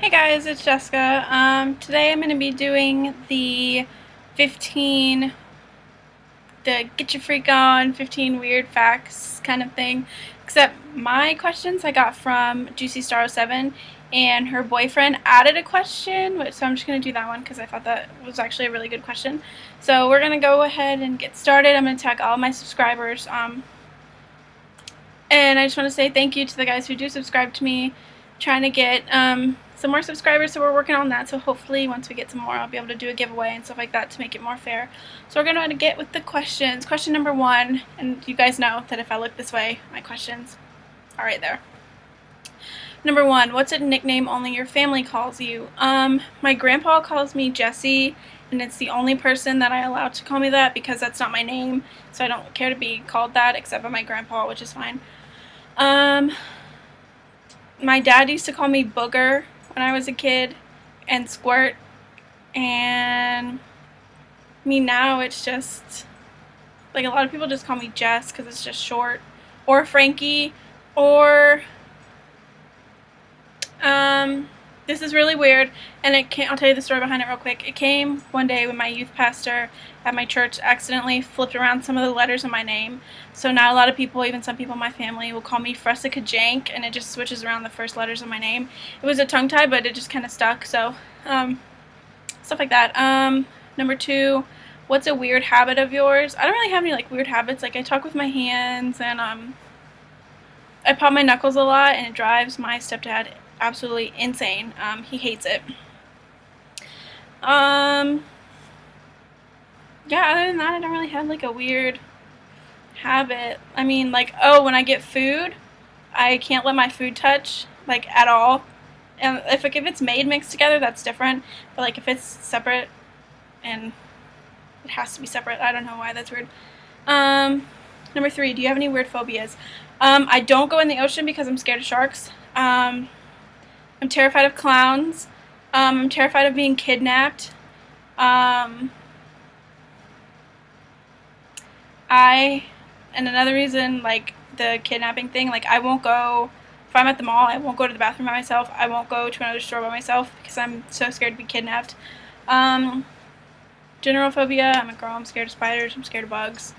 Hey guys, it's Jessica. Today I'm going to be doing the 15, the get your freak on, 15 weird facts kind of thing. Except my questions I got from Juicy Star 07, and her boyfriend added a question, so I'm just going to do that one because I thought that was actually a really good question. So we're going to go ahead and get started. I'm going to tag all my subscribers. And I just want to say thank you to the guys who do subscribe to me. Trying to get some more subscribers, so we're working on that. So hopefully once we get some more, I'll be able to do a giveaway and stuff like that to make it more fair. So we're going to get with the questions. Question number 1, and you guys know that if I look this way, my questions are right there. Number 1, what's a nickname only your family calls you? My grandpa calls me Jessie, and it's the only person that I allow to call me that because that's not my name, so I don't care to be called that except by my grandpa, which is fine. My dad used to call me Booger when I was a kid, and Squirt, and me now it's just, like, a lot of people just call me Jess because it's just short, or Frankie, or, this is really weird, and I'll tell you the story behind it real quick. It came one day when my youth pastor at my church accidentally flipped around some of the letters in my name. So now a lot of people, even some people in my family, will call me Fressica Jank, and it just switches around the first letters of my name. It was a tongue tie, but it just kind of stuck, so, stuff like that. Number 2, what's a weird habit of yours? I don't really have any, like, weird habits. Like, I talk with my hands, and, I pop my knuckles a lot, and it drives my stepdad absolutely insane. He hates it. Yeah, other than that, I don't really have, like, a weird habit. I mean, like, when I get food, I can't let my food touch, like, at all. And if it's made mixed together, that's different. But, like, if it's separate, and it has to be separate, I don't know why, that's weird. Number 3, do you have any weird phobias? I don't go in the ocean because I'm scared of sharks. I'm terrified of clowns. I'm terrified of being kidnapped. And another reason, like, the kidnapping thing, like, I won't go, if I'm at the mall, I won't go to the bathroom by myself. I won't go to another store by myself because I'm so scared to be kidnapped. General phobia, I'm a girl, I'm scared of spiders, I'm scared of bugs.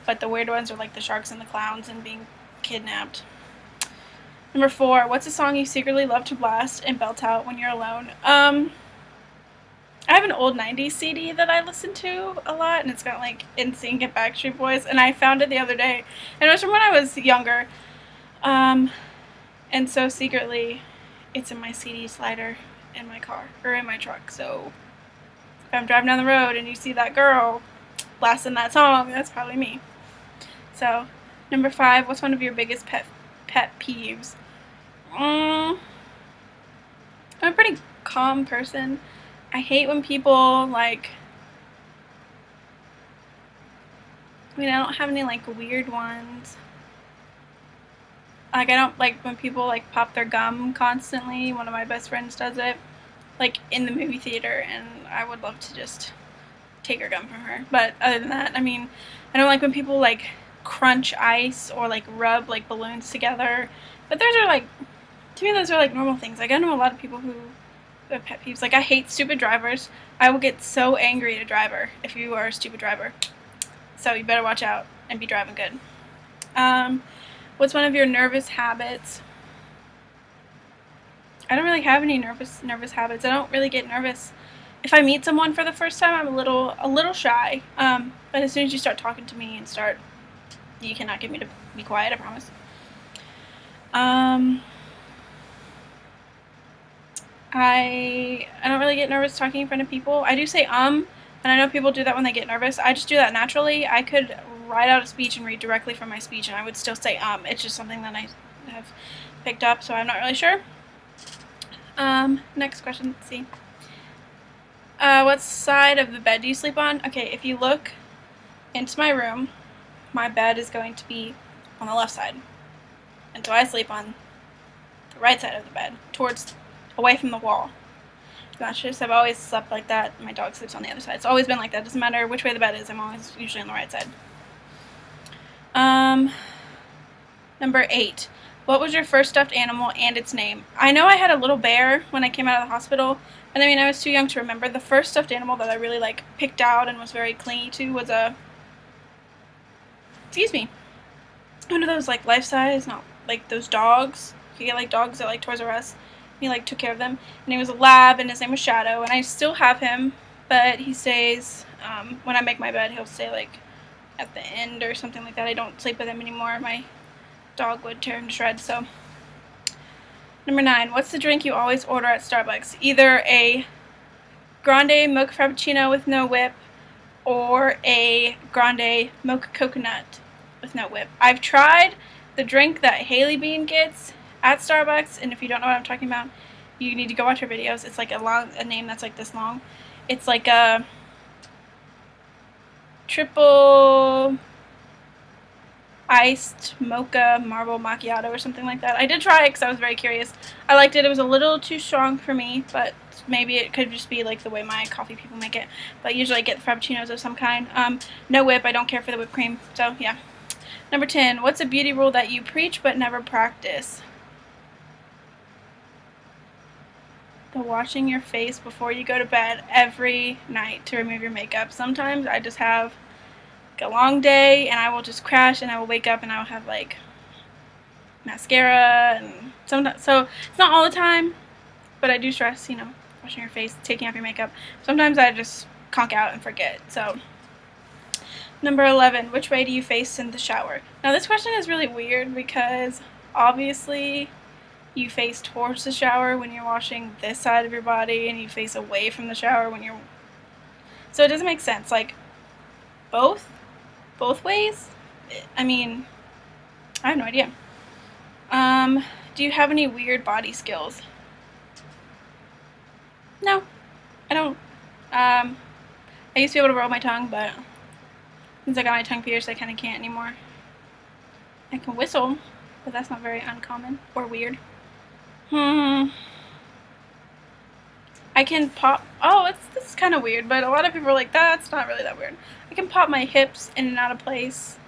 But the weird ones are, like, the sharks and the clowns and being kidnapped. Number 4, what's a song you secretly love to blast and belt out when you're alone? I have an old 90s CD that I listen to a lot, and it's got, like, NSYNC and Backstreet Boys, and I found it the other day, and it was from when I was younger, and so secretly, it's in my CD slider in my car, or in my truck, so if I'm driving down the road and you see that girl blasting that song, that's probably me. So, number 5, what's one of your biggest pet peeves? I'm a pretty calm person. I hate when people, like, I don't have any, like, weird ones. Like, I don't like when people, like, pop their gum constantly. One of my best friends does it, like, in the movie theater, and I would love to just take her gum from her. But other than that, I don't like when people, like, crunch ice or, like, rub, like, balloons together. But those are, like, to me, those are, like, normal things. Like, I know a lot of people who have pet peeves. Like, I hate stupid drivers. I will get so angry at a driver if you are a stupid driver. So you better watch out and be driving good. What's one of your nervous habits? I don't really have any nervous habits. I don't really get nervous. If I meet someone for the first time, I'm a little shy. But as soon as you start talking to me and you cannot get me to be quiet, I promise. I don't really get nervous talking in front of people. I do say and I know people do that when they get nervous. I just do that naturally. I could write out a speech and read directly from my speech, and I would still say It's just something that I have picked up, so I'm not really sure. Next question, let's see. What side of the bed do you sleep on? Okay, if you look into my room, my bed is going to be on the left side. And so I sleep on the right side of the bed, away from the wall. Mattress, I've always slept like that. My dog sleeps on the other side. It's always been like that. Doesn't matter which way the bed is. I'm always usually on the right side. Number 8. What was your first stuffed animal and its name? I know I had a little bear when I came out of the hospital, and I mean I was too young to remember. The first stuffed animal that I really like picked out and was very clingy to was a, excuse me, one of those like life size, not like those dogs. You get like dogs at like Toys R Us. He like took care of them, and he was a lab, and his name was Shadow, and I still have him, but he stays. When I make my bed, he'll stay like at the end or something like that. I don't sleep with him anymore. My dog would tear him to shreds. So, number 9. What's the drink you always order at Starbucks? Either a grande mocha frappuccino with no whip, or a grande mocha coconut with no whip. I've tried the drink that Haley Bean gets at Starbucks, and if you don't know what I'm talking about, you need to go watch her videos. It's like a name that's like this long. It's like a triple iced mocha marble macchiato or something like that. I did try it because I was very curious. I liked it. It was a little too strong for me, but maybe it could just be like the way my coffee people make it. But usually I get frappuccinos of some kind. No whip. I don't care for the whipped cream. So yeah. Number 10. What's a beauty rule that you preach but never practice? The washing your face before you go to bed every night to remove your makeup. Sometimes I just have like a long day and I will just crash and I will wake up and I will have like mascara and sometimes, so it's not all the time, but I do stress, washing your face, taking off your makeup. Sometimes I just conk out and forget. So number 11, which way do you face in the shower? Now this question is really weird because obviously you face towards the shower when you're washing this side of your body, and you face away from the shower when you're... So it doesn't make sense. Like, both ways? I mean, I have no idea. Do you have any weird body skills? No, I don't. I used to be able to roll my tongue, but since I got my tongue pierced, I kind of can't anymore. I can whistle, but that's not very uncommon or weird. I can pop... Oh, this is kind of weird, but a lot of people are like, that's not really that weird. I can pop my hips in and out of place.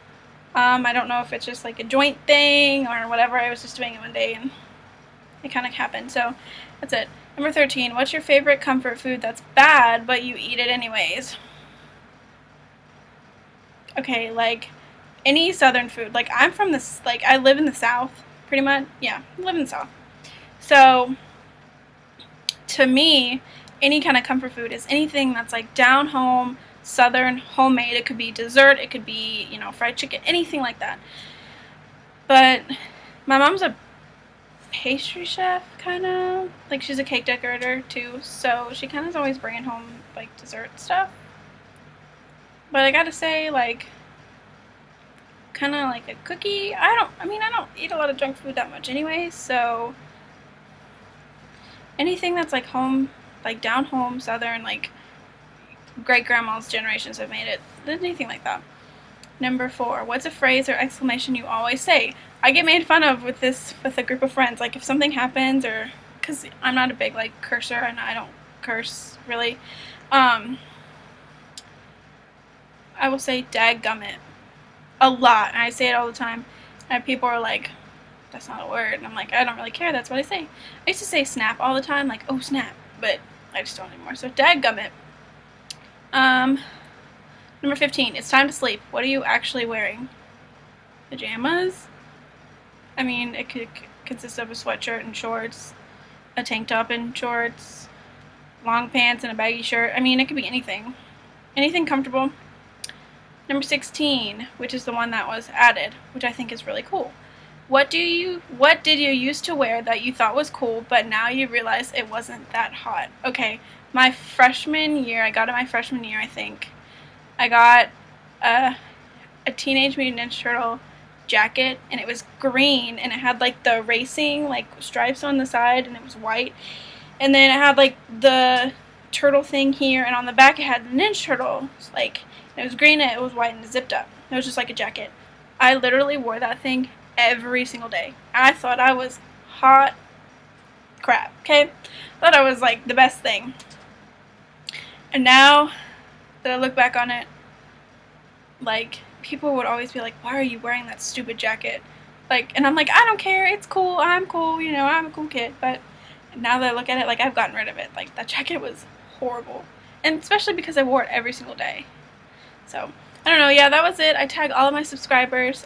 I don't know if it's just like a joint thing or whatever. I was just doing it one day and it kind of happened. So that's it. Number 13. What's your favorite comfort food that's bad, but you eat it anyways? Okay, like any southern food. Like I'm from this, like I live in the South, pretty much. Yeah, I live in the South. So, to me, any kind of comfort food is anything that's like down home, southern, homemade. It could be dessert, it could be, fried chicken, anything like that. But my mom's a pastry chef, kind of. Like, she's a cake decorator, too. So, she kind of is always bringing home, like, dessert stuff. But I gotta say, like, kind of like a cookie. I don't eat a lot of junk food that much anyway, so... Anything that's like home, like down home, southern, like great grandma's generations have made it. Anything like that. Number 4, what's a phrase or exclamation you always say? I get made fun of with a group of friends. Like if something happens, or because I'm not a big like cursor and I don't curse really, I will say "dadgummit" a lot, and I say it all the time. And people are like, that's not a word. And I'm like, I don't really care. That's what I say. I used to say snap all the time, like, oh, snap. But I just don't anymore. So, dadgummit. Number 15. It's time to sleep. What are you actually wearing? Pajamas? I mean, it could consist of a sweatshirt and shorts, a tank top and shorts, long pants and a baggy shirt. I mean, it could be anything. Anything comfortable. Number 16, which is the one that was added, which I think is really cool. What did you used to wear that you thought was cool, but now you realize it wasn't that hot? Okay, my freshman year, I think. I got a Teenage Mutant Ninja Turtle jacket, and it was green, and it had like the racing like stripes on the side, and it was white. And then it had like the turtle thing here, and on the back it had the Ninja Turtle. It was green and it was white and it zipped up. It was just like a jacket. I literally wore that thing every single day. I thought I was hot crap, okay? Thought I was like the best thing. And now that I look back on it, like, people would always be like, why are you wearing that stupid jacket? Like, and I'm like, I don't care, it's cool, I'm cool, you know, I'm a cool kid. But now that I look at it, like, I've gotten rid of it. Like, that jacket was horrible. And especially because I wore it every single day. So, I don't know, yeah, that was it. I tagged all of my subscribers.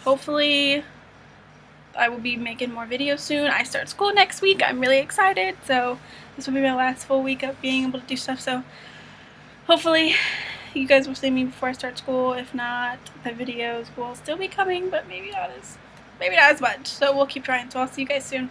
Hopefully I will be making more videos soon. I start school next week. I'm really excited. So this will be my last full week of being able to do stuff. So hopefully you guys will see me before I start school. If not, the videos will still be coming, but maybe not as much. So we'll keep trying. So I'll see you guys soon.